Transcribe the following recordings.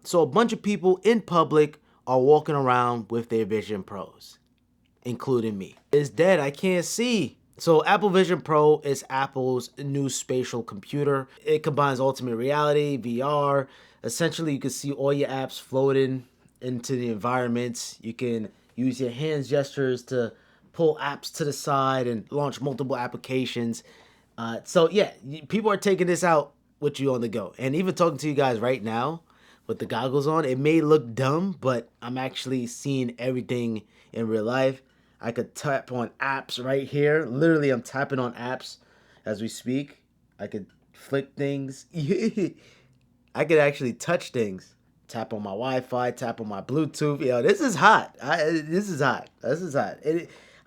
So a bunch of people in public are walking around with their Vision Pros, including me. It's dead, I can't see. So Apple Vision Pro is Apple's new spatial computer. It combines ultimate reality, VR. Essentially, you can see all your apps floating into the environment. You can use your hands gestures to pull apps to the side and launch multiple applications. So yeah, people are taking this out with you on the go. And even talking to you guys right now with the goggles on, it may look dumb, but I'm actually seeing everything in real life. I could tap on apps right here. Literally, I'm tapping on apps as we speak. I could flick things. I could actually touch things. Tap on my Wi-Fi, tap on my Bluetooth. Yo, this is hot. This is hot. This is hot.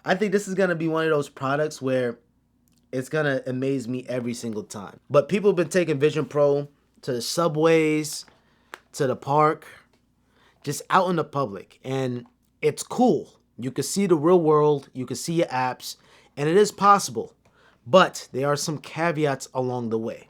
I think this is gonna be one of those products where it's gonna amaze me every single time. But people have been taking Vision Pro to the subways, to the park, just out in the public, and it's cool. You can see the real world, you can see your apps, and it is possible. But there are some caveats along the way.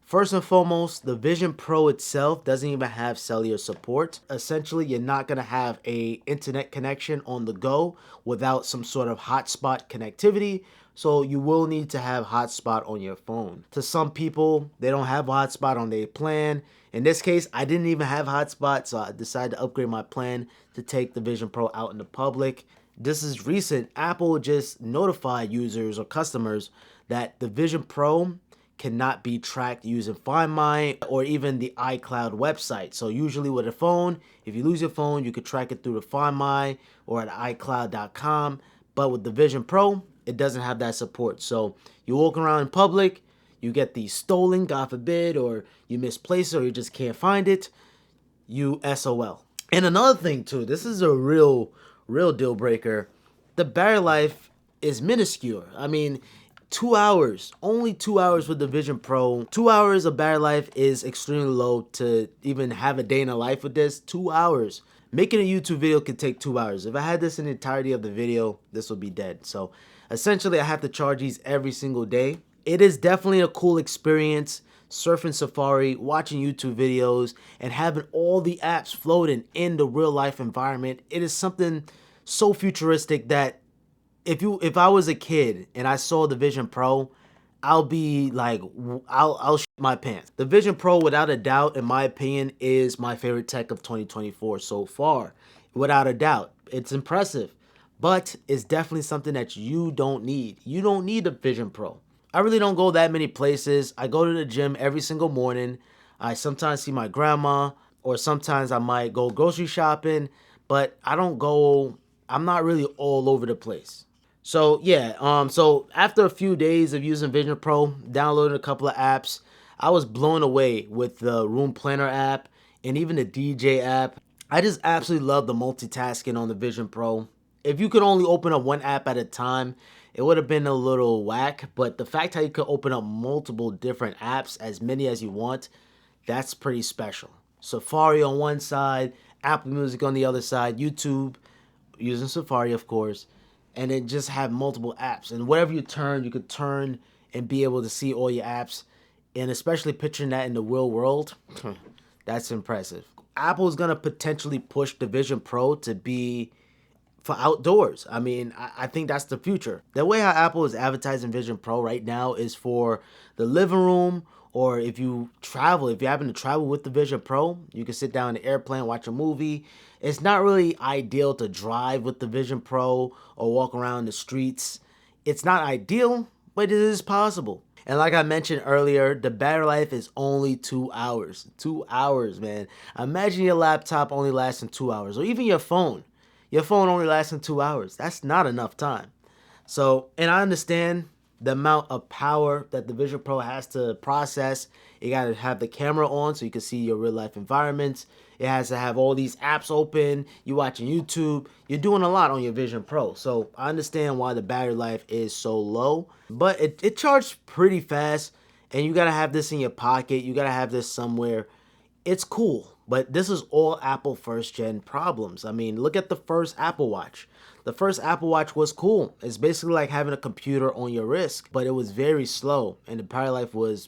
First and foremost, the Vision Pro itself doesn't even have cellular support. Essentially, you're not going to have a internet connection on the go without some sort of hotspot connectivity. So you will need to have hotspot on your phone. To some people, they don't have a hotspot on their plan. In this case, I didn't even have hotspot, so I decided to upgrade my plan to take the Vision Pro out in the public. This is recent. Apple just notified users or customers that the Vision Pro cannot be tracked using Find My or even the iCloud website. So usually with a phone, if you lose your phone, you could track it through the Find My or at iCloud.com. But with the Vision Pro, it doesn't have that support. So you walk around in public, you get these stolen, God forbid, or you misplace it or you just can't find it, you SOL. And another thing too, this is a real deal breaker. The battery life is minuscule. I mean, 2 hours, only 2 hours with the Vision Pro. 2 hours of battery life is extremely low to even have a day in a life with this. 2 hours. Making a YouTube video could take 2 hours. If I had this in the entirety of the video, this would be dead. So essentially, I have to charge these every single day. It is definitely a cool experience surfing Safari, watching YouTube videos, and having all the apps floating in the real life environment. It is something so futuristic that if I was a kid and I saw the Vision Pro, I'll be like, I'll shit my pants. The Vision Pro, without a doubt, in my opinion, is my favorite tech of 2024 so far. Without a doubt. It's impressive. But it's definitely something that you don't need. You don't need a Vision Pro. I really don't go that many places. I go to the gym every single morning. I sometimes see my grandma, or sometimes I might go grocery shopping, but I'm not really all over the place. So yeah, so after a few days of using Vision Pro, downloading a couple of apps, I was blown away with the Room Planner app and even the DJ app. I just absolutely love the multitasking on the Vision Pro. If you could only open up one app at a time, it would have been a little whack, but the fact how you could open up multiple different apps, as many as you want, that's pretty special. Safari on one side, Apple Music on the other side, YouTube, using Safari of course, and then just have multiple apps. And wherever you could turn and be able to see all your apps. And especially picturing that in the real world, that's impressive. Apple's gonna potentially push the Vision Pro to be for outdoors. I mean, I think that's the future. The way how Apple is advertising Vision Pro right now is for the living room, or if you happen to travel with the Vision Pro, you can sit down in the airplane, watch a movie. It's not really ideal to drive with the Vision Pro or walk around the streets. It's not ideal, but it is possible. And like I mentioned earlier, the battery life is only 2 hours. 2 hours, man. Imagine your laptop only lasting 2 hours, or even your phone. Your phone only lasting 2 hours. That's not enough time. So, and I understand the amount of power that the Vision Pro has to process. You got to have the camera on so you can see your real life environments. It has to have all these apps open. You're watching YouTube. You're doing a lot on your Vision Pro. So I understand why the battery life is so low, but it charged pretty fast, and you got to have this in your pocket. You got to have this somewhere. It's cool. But this is all Apple first gen problems. I mean, look at the first Apple Watch. The first Apple Watch was cool. It's basically like having a computer on your wrist, but it was very slow and the battery life was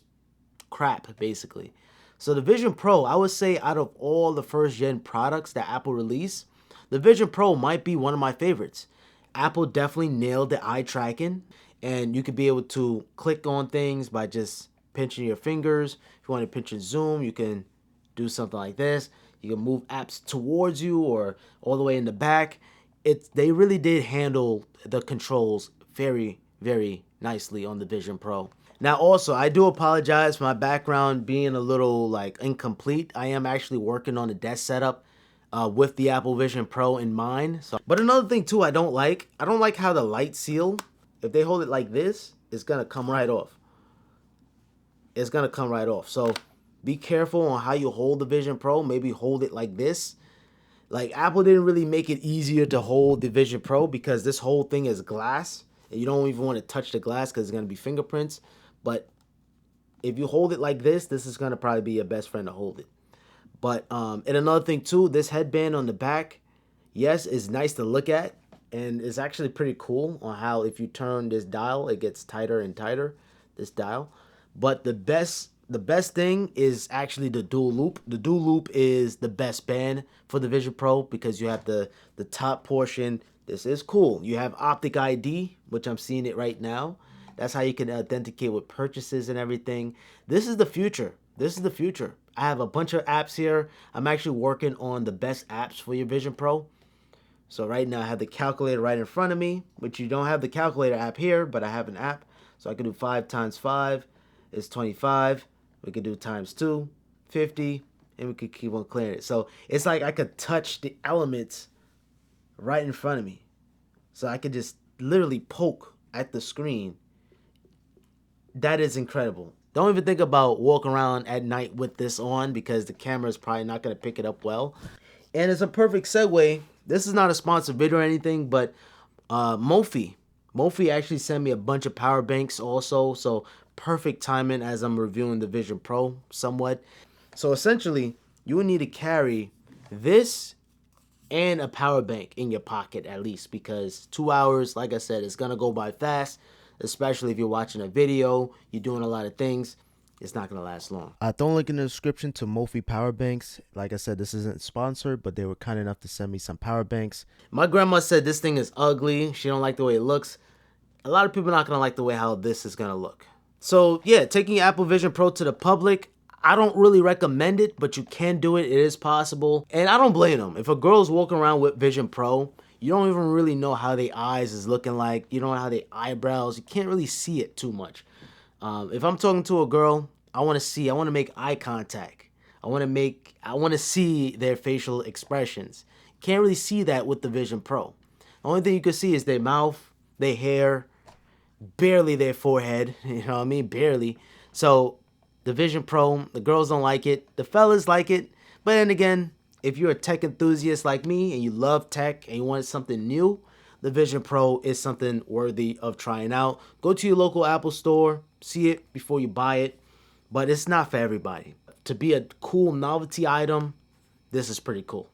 crap, basically. So the Vision Pro, I would say out of all the first gen products that Apple released, the Vision Pro might be one of my favorites. Apple definitely nailed the eye tracking, and you could be able to click on things by just pinching your fingers. If you want to pinch and zoom, you can do something like this. You can move apps towards you or all the way in the back. They really did handle the controls very, very nicely on the Vision Pro. Now also, I do apologize for my background being a little like incomplete. I am actually working on a desk setup with the Apple Vision Pro in mind. But another thing too I don't like how the light seal, if they hold it like this, it's gonna come right off. It's gonna come right off. So be careful on how you hold the Vision Pro. Maybe hold it like this. Like Apple didn't really make it easier to hold the Vision Pro because this whole thing is glass. And you don't even want to touch the glass because it's gonna be fingerprints. But if you hold it like this is gonna probably be your best friend to hold it. But and another thing too, this headband on the back, yes, is nice to look at, and it's actually pretty cool on how if you turn this dial, it gets tighter and tighter. This dial, but the best thing is actually the dual loop. The dual loop is the best band for the Vision Pro because you have the top portion. This is cool. You have optic ID, which I'm seeing it right now. That's how you can authenticate with purchases and everything. This is the future. This is the future. I have a bunch of apps here. I'm actually working on the best apps for your Vision Pro. So right now I have the calculator right in front of me, which you don't have the calculator app here, but I have an app. So I can do 5 times 5 is 25. We could do times 2, 50, and we could keep on clearing it. So it's like I could touch the elements right in front of me. So I could just literally poke at the screen. That is incredible. Don't even think about walking around at night with this on because the camera is probably not going to pick it up well. And it's a perfect segue. This is not a sponsored video or anything, but Mophie actually sent me a bunch of power banks also. So perfect timing as I'm reviewing the Vision Pro somewhat. So essentially, you would need to carry this and a power bank in your pocket at least because 2 hours, like I said, it's going to go by fast. Especially if you're watching a video, you're doing a lot of things, it's not going to last long. I throw a link in the description to Mophie power banks. Like I said, this isn't sponsored, but they were kind enough to send me some power banks. My grandma said this thing is ugly. She don't like the way it looks. A lot of people are not going to like the way how this is going to look. So yeah, taking Apple Vision Pro to the public, I don't really recommend it, but you can do it. It is possible. And I don't blame them. If a girl's walking around with Vision Pro, you don't even really know how their eyes is looking like. You don't know how their eyebrows. You can't really see it too much. If I'm talking to a girl, I want to make eye contact. I want to see their facial expressions. Can't really see that with the Vision Pro. The only thing you can see is their mouth, their hair, barely their forehead. You know what I mean? Barely. So the Vision Pro, the girls don't like it. The fellas like it. But then again, if you're a tech enthusiast like me and you love tech and you want something new, the Vision Pro is something worthy of trying out. Go to your local Apple store, see it before you buy it, but it's not for everybody. To be a cool novelty item, this is pretty cool.